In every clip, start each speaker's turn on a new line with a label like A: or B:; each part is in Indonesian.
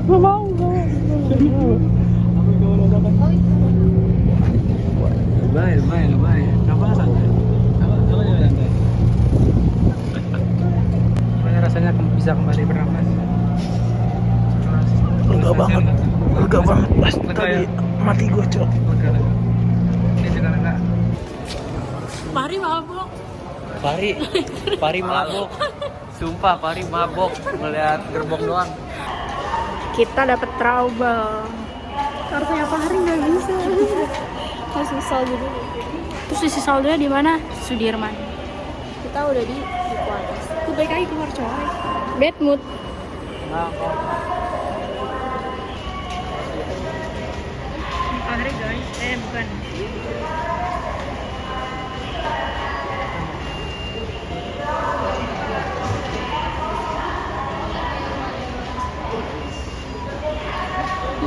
A: Gak mau. Lumayan. Apa santai? Apa juga santai? Gimana rasanya bisa kembali bernafas? Lega banget. Pas tadi mati gue, Cok. Lega. Ini juga lega.
B: Pari mabok.
A: Pari mabok. Sumpah Pari mabok melihat gerbong doang.
B: Kita dapat trouble. Harusnya Pari nggak bisa. Harus sisal gitu. Terus isi saldonya di mana? Sudirman. Kita udah di Duku Atas. Tuh baik lagi keluar coy. Bad mood. Pari guys. Bukan.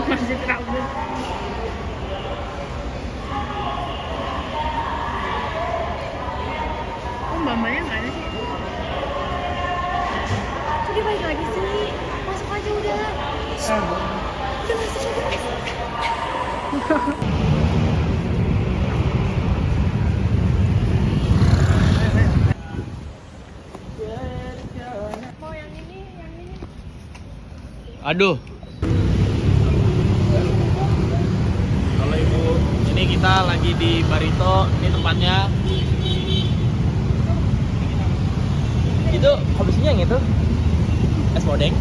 B: Masih trouble. Mbak-mbaknya nggak ada sih. Kok dia balik lagi sih? Masuk aja udah. Udah masuk aja. Mau yang ini.
A: Aduh. Kalau ibu, ini kita lagi di Barito. Ini tempatnya. Itu habisnya yang itu es podeng.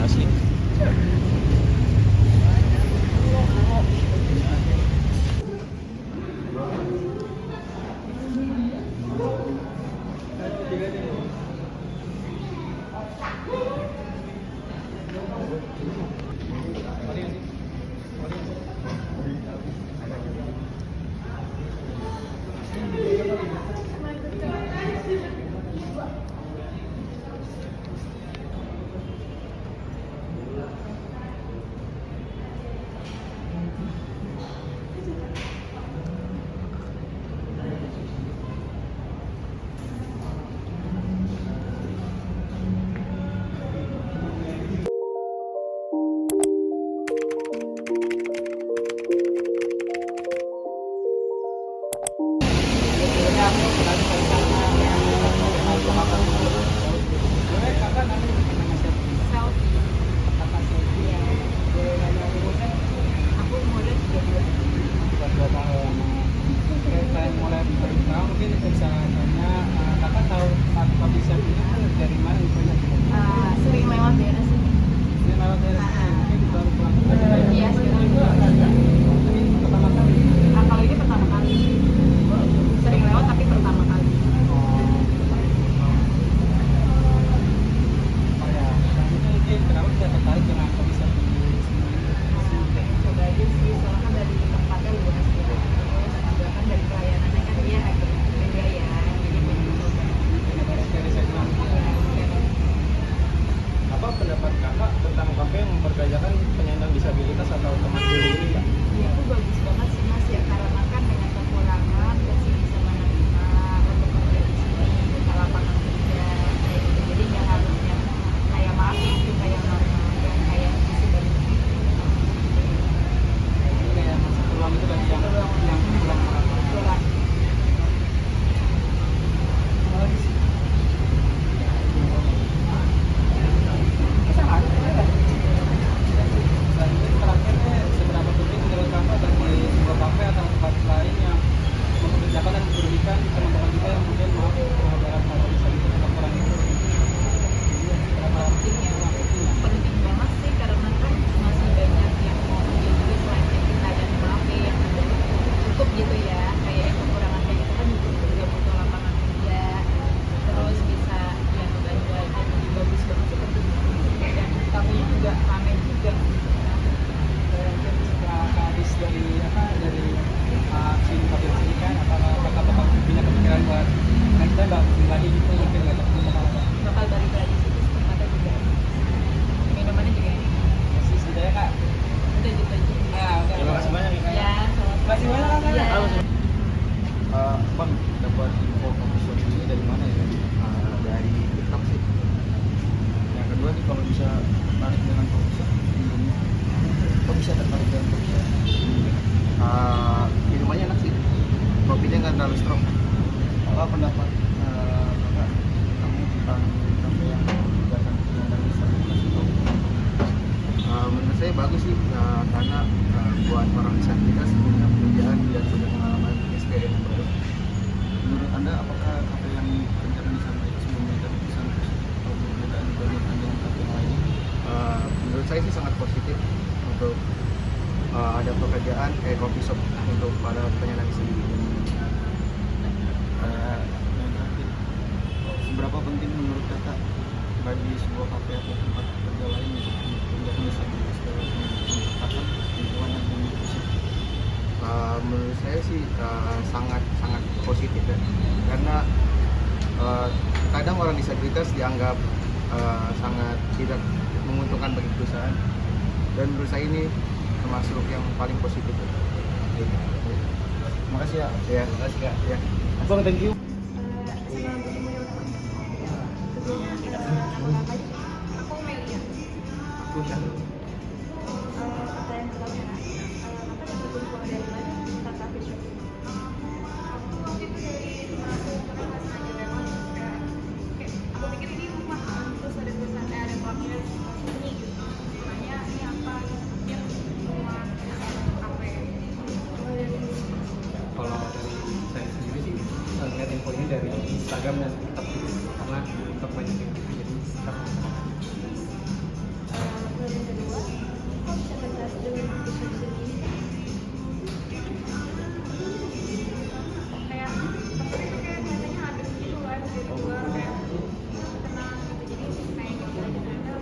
A: Asli.
B: Sering lewat daerah sini. Iya, kalau ini pertama kali. Sering lewat tapi pertama kali.
A: Kenapa tidak tertarik dengan bisa di sini?
B: Coba aja sih, soalnya kan dari tempatnya luas ya. Terus juga kan dari pelayanannya kan dia agak beda ya. Jadi pengen coba.
A: Apa pendapat kakak tentang kafe yang memperdayakan penyandang disabilitas atau teman tuli ini, Kak?
B: Ya, itu bagus banget sih Mas ya, karena kan dengan kekurangan masih bisa menerima untuk kerja di sini, buka lapangan kerja kayak gitu. Jadi nggak harus yang kayak maaf ya, itu kayak normal yang kayak disabilitas.
A: Kayak masih peluang itu bagi yang kurang.
B: Kebetulan.
A: Terakhirnya seberapa penting menurut kakak bagi sebuah kafe atau tempat lain yang mempekerjakan dan memberikan teman-teman kita yang mungkin dalam hal disabilitas atau kurang itu?
B: Penting banget sih, karena kan masih banyak yang mau kerja juga selain kayak kita dan kafe yang cukup gitu ya, kayak yang kekurangan kayak gitu kan juga butuh lapangan kerja, terus bisa ya ngebantu aja. Jadi bagus banget sih, penting banget. Dan kafenya juga rame juga.
A: Habis dari sini kafe sini kan, apakah bakal punya kepikiran buat kita balik lagi gitu mungkin nggak
B: Bakal balik lagi situ, tempatnya juga minumannya juga ini.
A: sih sudah ya, Kak.
B: Udah gitu aja.
A: Nah, oke.
C: sih sangat positif untuk ada pekerjaan coffee shop untuk para penyandang disabilitas.
A: Seberapa penting menurut kakak bagi sebuah kafe atau tempat kerja lain untuk penyandang disabilitas dalam meningkatkan lingkungan yang inklusif?
C: Menurut saya sih sangat positif ya, karena kadang orang disabilitas dianggap sangat tidak menguntungkan bagi perusahaan, dan menurut saya ini termasuk yang paling positif ya.
A: Terima kasih ya.
C: Ya,
A: Terima kasih kak.
C: ya.
A: Bang, thank you.
B: Aku Melia.
C: Aku Syahdu.
B: Pertanyaan pertama, apa dapat info dari mana tentang coffee shop? Waktu itu dari teman aku, karena nggak sengaja lewat, kayak aku pikir ini rumah kan, terus ada tulisan ada plamnya sini gitu. Makanya ini apa? Ya rumah kafe.
A: Kalau dari saya sendiri sih ngeliat info ini dari Instagram dan TikTok gitu. Karena TikTok banyak yang gitu, jadi kita
B: Yang kedua, kok bisa tertarik dengan coffee shop sendiri? Kayak tempatnya tuh kayak kelihatannya adem gitu kan, jadi juga kayak tenang gitu, jadi kayak gitu aja ternyata.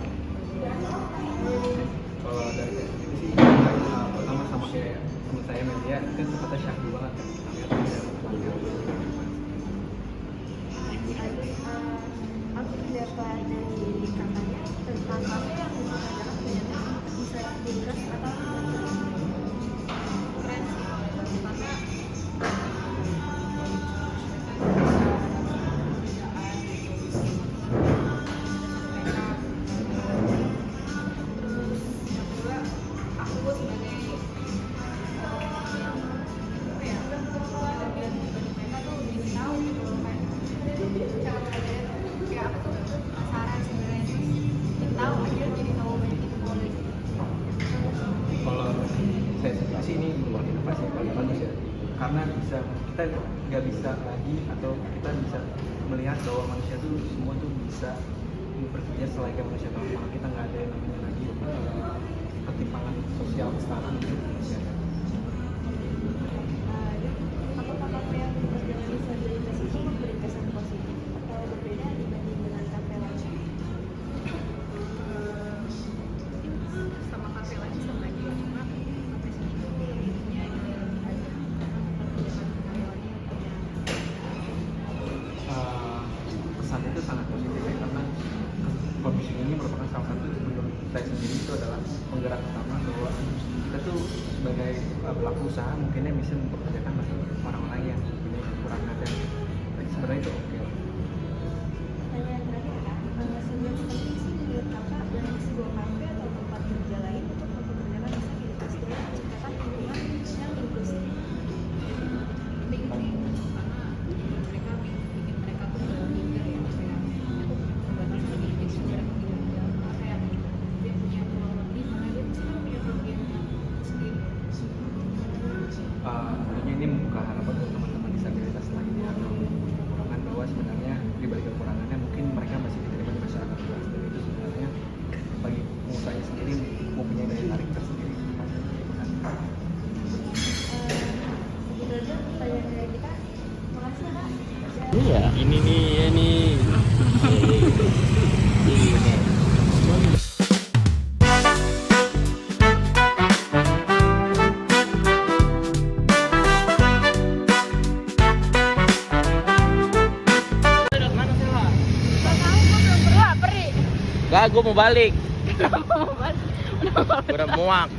A: kalau dari saya sendiri sih pertama sama kayak teman saya Melia kan tempatnya syahdu banget kan. Kita lihat ada pelanggan.
B: Aku dapat dari katanya tentang kafe yang mengadakan penyandang disabilitas atau keren sih karena aku sebagai apa ya bagian mereka tuh jadi tahu gitu loh, kayak cara belajarnya tuh kayak aku tuh penasaran sebenarnya, terus jadi tahu akhirnya jadi tahu banyak itu boleh.
A: Kalau saya sendiri sih ini merupakan inovasi yang paling bagus ya, karena bisa kita nggak bisa lagi atau kita bisa melihat bahwa manusia tuh semua tuh bisa bekerja selayaknya manusia normal. Kita nggak ada yang namanya lagi ketimpangan sosial kesetaraan itu manusia.
B: Apakah kafe yang dibuat dengan disabilitas itu memberi kesan positif atau berbeda dibanding dengan kafe lain? Sama kafe lain sama aja, cuma kafe sini tuh lebih punya nilai lebih aja karena karyawannya punya.
A: Kesan itu sangat positif ya, karena coffee shop ini merupakan salah satu menurut saya sendiri itu adalah penggerak utama bahwa kita tuh sebagai pelaku usaha mungkinnya bisa mempekerjakan orang-orang yang punya kekurangan, dan sebenarnya itu oke.
B: Pertanyaan terakhir kak, seberapa penting sih menurut kakak bagi sebuah kafe atau tempat kerja lain untuk mempekerjakan disabilitas dalam menciptakan lingkungan yang inklusif? Penting sih, karena mereka bikin mereka tuh berpikir ya, kayak keterbatasan ini sebenarnya tidak ada kayak dia punya peluang lebih, karena dia pasti kan punya kelebihan sendiri.
A: Tentunya ini membuka harapan untuk teman-teman disabilitas lainnya atau kekurangan, bahwa sebenarnya di balik kekurangannya mungkin mereka masih diterima di masyarakat luas, dan itu sebenarnya bagi pengusahanya sendiri mempunyai daya tarik tersendiri.
B: Segitu aja pertanyaan dari kita. Makasih ya kak.
D: Iya, ini nih, ini. Gak, gue mau balik. Udah muak.